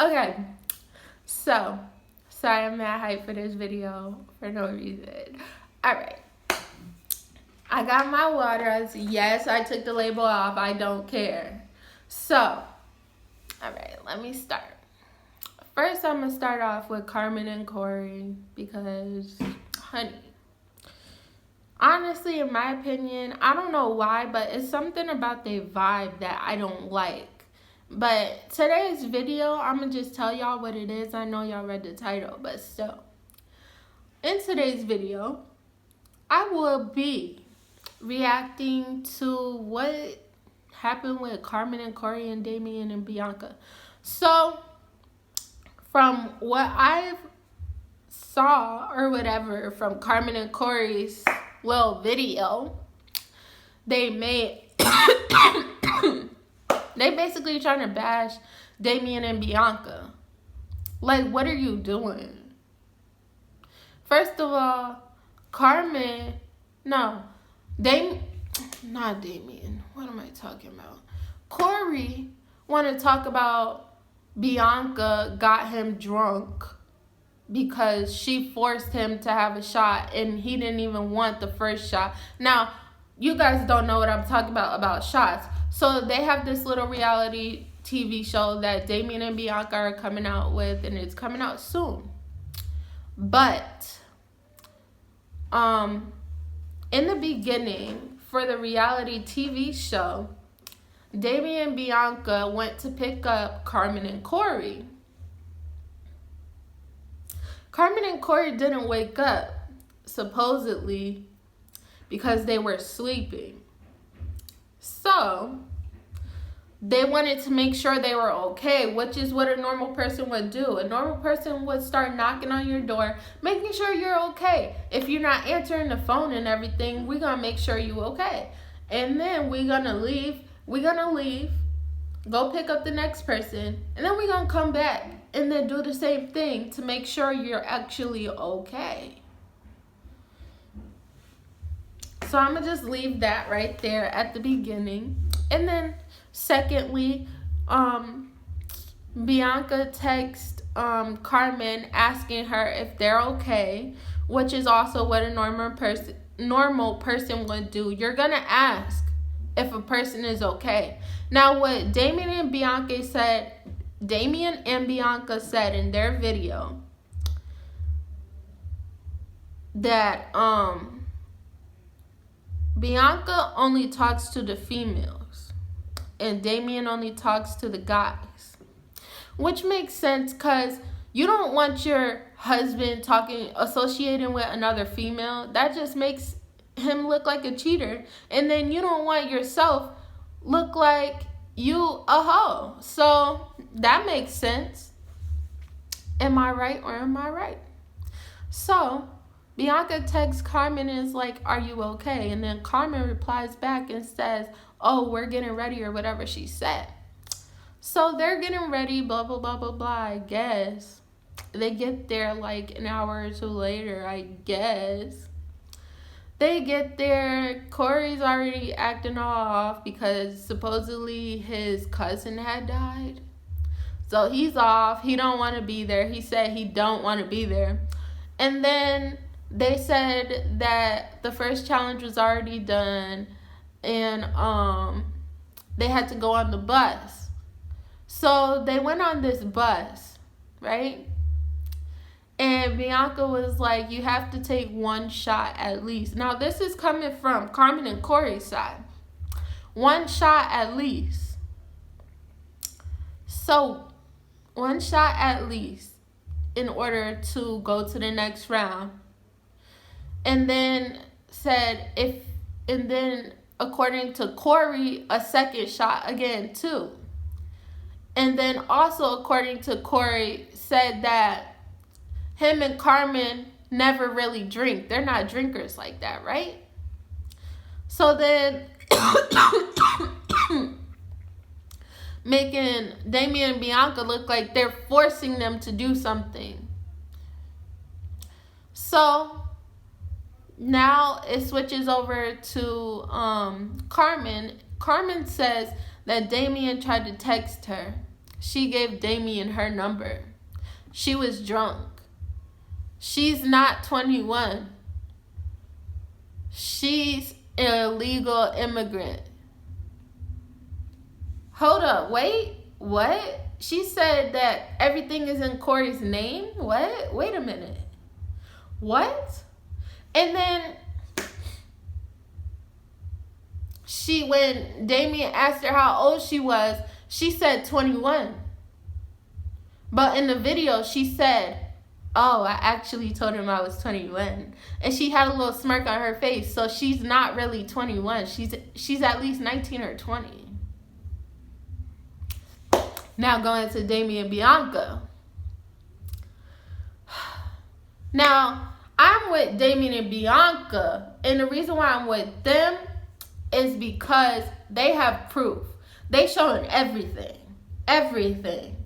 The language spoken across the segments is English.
Okay, so sorry I'm mad hype for this video for no reason. Alright, I got my water. Yes, I took the label off. I don't care. So, alright, let me start. First, I'm going to start off with Carmen and Corey because, honey, honestly, in my opinion, I don't know why, but it's something about their vibe that I don't like. But today's video, I'm going to just tell y'all what it is. I know y'all read the title, but still. In today's video, I will be reacting to what happened with Carmen and Corey and Damien and Biannca. So, from what I've saw or whatever from Carmen and Corey's little video they made, they basically trying to bash Damien and Biannca. Like, what are you doing? First of all, Carmen, not Damien. What am I talking about? Corey want to talk about Biannca got him drunk because she forced him to have a shot and he didn't even want the first shot. Now, you guys don't know what I'm talking about shots. So they have this little reality TV show that Damien and Biannca are coming out with, and it's coming out soon. But in the beginning, for the reality TV show, Damien and Biannca went to pick up Carmen and Corey. Carmen and Corey didn't wake up, supposedly, because they were sleeping. So, they wanted to make sure they were okay, which is what a normal person would do. A normal person would start knocking on your door, making sure you're okay. If you're not answering the phone and everything, we're going to make sure you're okay. And then we're going to leave. We're going to leave, go pick up the next person, and then we're going to come back and then do the same thing to make sure you're actually okay. So I'm going to just leave that right there at the beginning. And then, secondly, Biannca texts Carmen asking her if they're okay, which is also what a normal person would do. You're going to ask if a person is okay. Now, what Damien and Biannca said in their video, that Biannca only talks to the females and Damien only talks to the guys, which makes sense because you don't want your husband associating with another female. That just makes him look like a cheater, and then you don't want yourself look like you a hoe. So that makes sense. Am I right or am I right? So Biannca texts Carmen and is like, are you okay? And then Carmen replies back and says, oh, we're getting ready, or whatever she said. So they're getting ready, blah, blah, blah, blah, blah, I guess. They get there like an hour or two later, I guess. They get there, Corey's already acting all off because supposedly his cousin had died. So he's off, he don't want to be there. He said he don't want to be there. And then they said that the first challenge was already done and they had to go on the bus. So they went on this bus, right? And Biannca was like, you have to take one shot at least. Now, this is coming from Carmen and Corey's side. One shot at least. So, one shot at least in order to go to the next round. And then according to Corey, a second shot again too. And then also according to Corey, said that him and Carmen never really drink. They're not drinkers like that, right? So then, making Damien and Biannca look like they're forcing them to do something. So now it switches over to Carmen. Carmen says that Damien tried to text her she gave Damien her number. She was drunk. She's not 21. She's an illegal immigrant. Hold up, wait, what? She said that everything is in Corey's name? What? Wait a minute. What? And then when Damien asked her how old she was, she said 21. But in the video, she said, oh, I actually told him I was 21. And she had a little smirk on her face, so she's not really 21. She's at least 19 or 20. Now going to Damien Biannca. Now, I'm with Damien and Biannca, and the reason why I'm with them is because they have proof. They showing everything. Everything.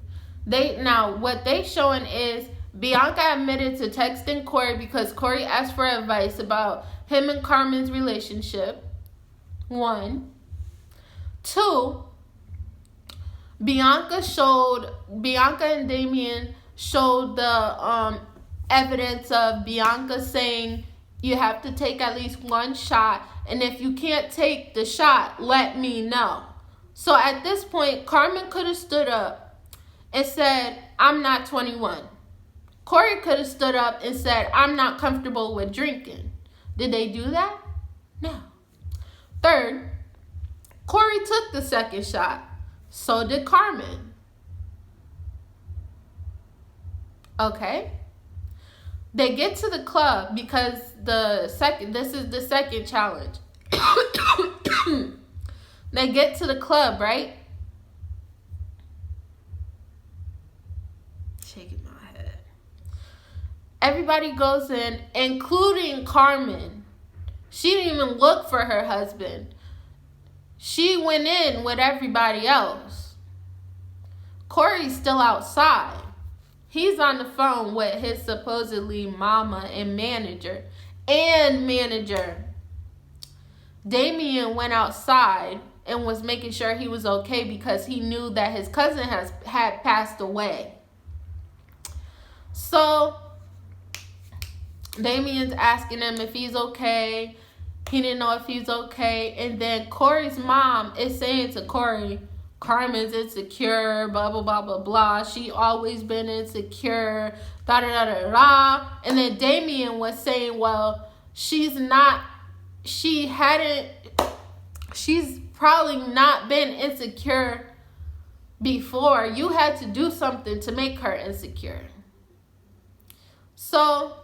What they showing is Biannca admitted to texting Corey because Corey asked for advice about him and Carmen's relationship. 1. 2, Biannca and Damien showed the evidence of Biannca saying you have to take at least one shot, and if you can't take the shot, let me know. So at this point, Carmen could have stood up and said, I'm not 21. Corey could have stood up and said, I'm not comfortable with drinking. Did they do that? No. 3rd, Corey took the second shot. So did Carmen. Okay. They get to the club because this is the second challenge. They get to the club, right? Shaking my head. Everybody goes in, including Carmen. She didn't even look for her husband. She went in with everybody else. Corey's still outside. He's on the phone with his supposedly mama and manager. Damien went outside and was making sure he was okay because he knew that his cousin had passed away. So Damien's asking him if he's okay. He didn't know if he's okay. And then Corey's mom is saying to Corey, Carmen's insecure, blah, blah, blah, blah, blah. She always been insecure, da, da, da, da, da. And then Damien was saying, well, she's probably not been insecure before. You had to do something to make her insecure. So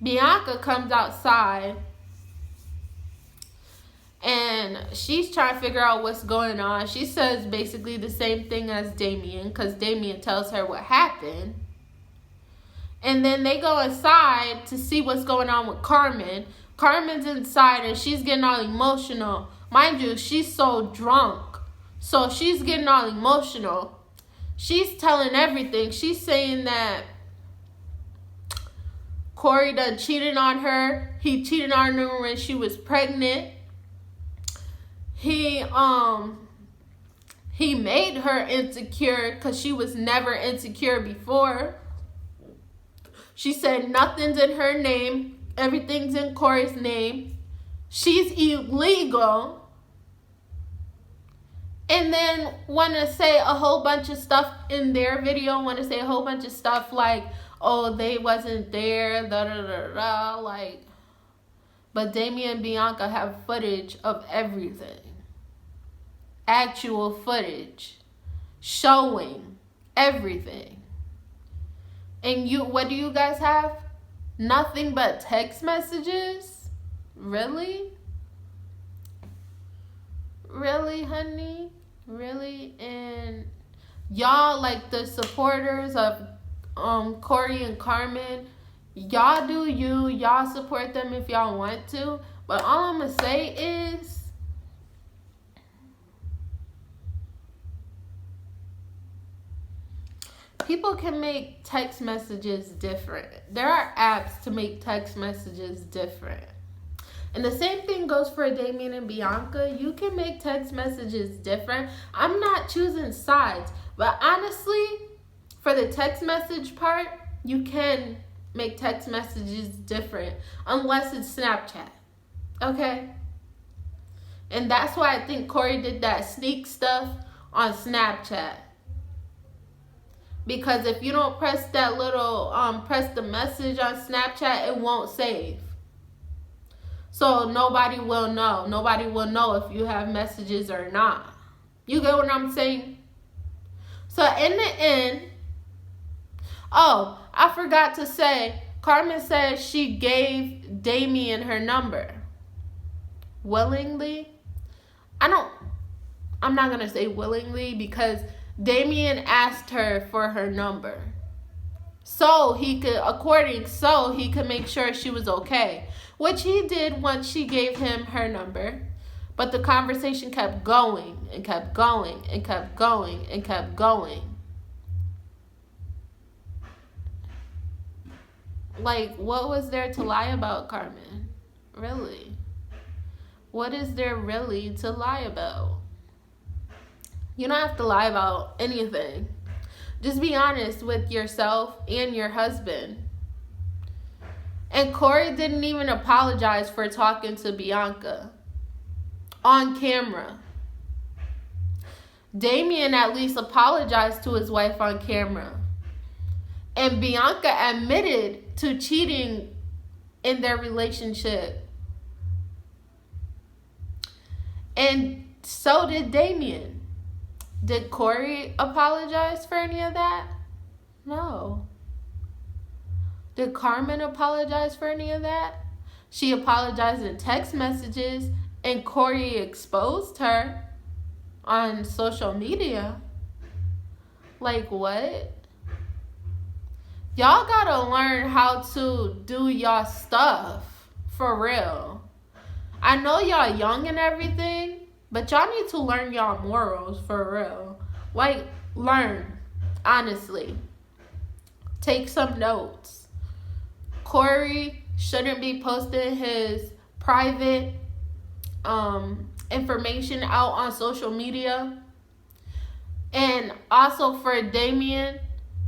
Biannca comes outside and she's trying to figure out what's going on. She says basically the same thing as Damien because Damien tells her what happened. And then they go inside to see what's going on with Carmen. Carmen's inside and she's getting all emotional. Mind you, she's so drunk. So she's getting all emotional. She's telling everything. She's saying that Corey done cheated on her. He cheated on her when she was pregnant. He made her insecure because she was never insecure before. She said nothing's in her name. Everything's in Corey's name. She's illegal. And then want to say a whole bunch of stuff in their video. Want to say a whole bunch of stuff like, oh, they wasn't there, da da da da, like. But Damien and Biannca have footage of everything. Actual footage showing everything. And what do you guys have? Nothing but text messages? Really? Really, honey? Really? And y'all, like the supporters of Corey and Carmen, y'all do you. Y'all support them if y'all want to. But all I'm going to say is, people can make text messages different. There are apps to make text messages different. And the same thing goes for Damien and Biannca. You can make text messages different. I'm not choosing sides. But honestly, for the text message part, you can make text messages different. Unless it's Snapchat. Okay? And that's why I think Corey did that sneak stuff on Snapchat. Because if you don't press that little, press the message on Snapchat, it won't save. So nobody will know. Nobody will know if you have messages or not. You get what I'm saying? So in the end, oh, I forgot to say, Carmen said she gave Damien her number. Willingly? I'm not going to say willingly because Damien asked her for her number. So he could make sure she was okay. Which he did once she gave him her number. But the conversation kept going and kept going and kept going and kept going. Like, what was there to lie about, Carmen? Really? What is there really to lie about? You don't have to lie about anything. Just be honest with yourself and your husband. And Corey didn't even apologize for talking to Biannca on camera. Damien at least apologized to his wife on camera. And Biannca admitted to cheating in their relationship. And so did Damien. Did Corey apologize for any of that? No. Did Carmen apologize for any of that? She apologized in text messages, and Corey exposed her on social media. Like, what? Y'all gotta learn how to do y'all stuff. For real. I know y'all young and everything, but y'all need to learn y'all morals for real. Like, learn. Honestly. Take some notes. Corey shouldn't be posting his private information out on social media. And also for Damien,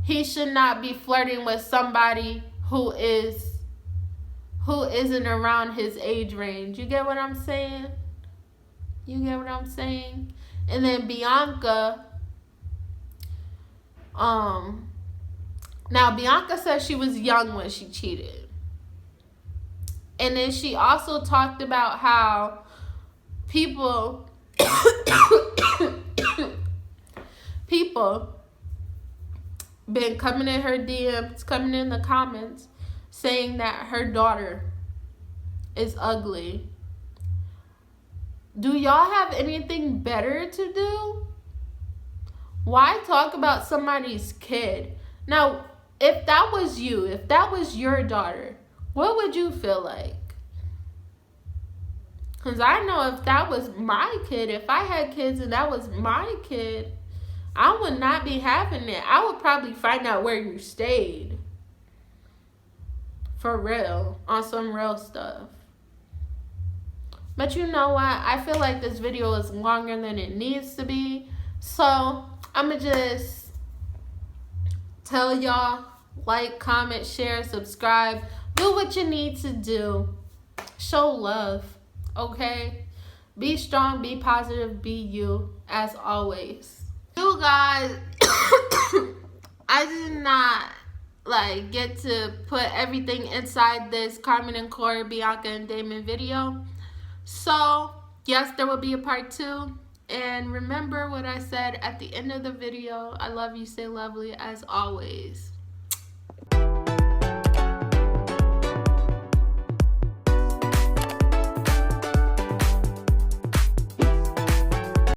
he should not be flirting with somebody who isn't around his age range. You get what I'm saying? You get what I'm saying? And then Biannca, now Biannca said she was young when she cheated. And then she also talked about how people been coming in her DMs, coming in the comments, saying that her daughter is ugly. Do y'all have anything better to do? Why talk about somebody's kid? Now, if that was you, if that was your daughter, what would you feel like? Because I know if that was my kid, if I had kids and that was my kid, I would not be having it. I would probably find out where you stayed. For real. On some real stuff. But you know what? I feel like this video is longer than it needs to be. So, I'm going to just tell y'all, like, comment, share, subscribe. Do what you need to do. Show love. Okay? Be strong, be positive, be you, as always. You guys, I did not get to put everything inside this Carmen and Corey, Biannca and Damien video. So, yes, there will be a part 2. And remember what I said at the end of the video. I love you, stay lovely, as always.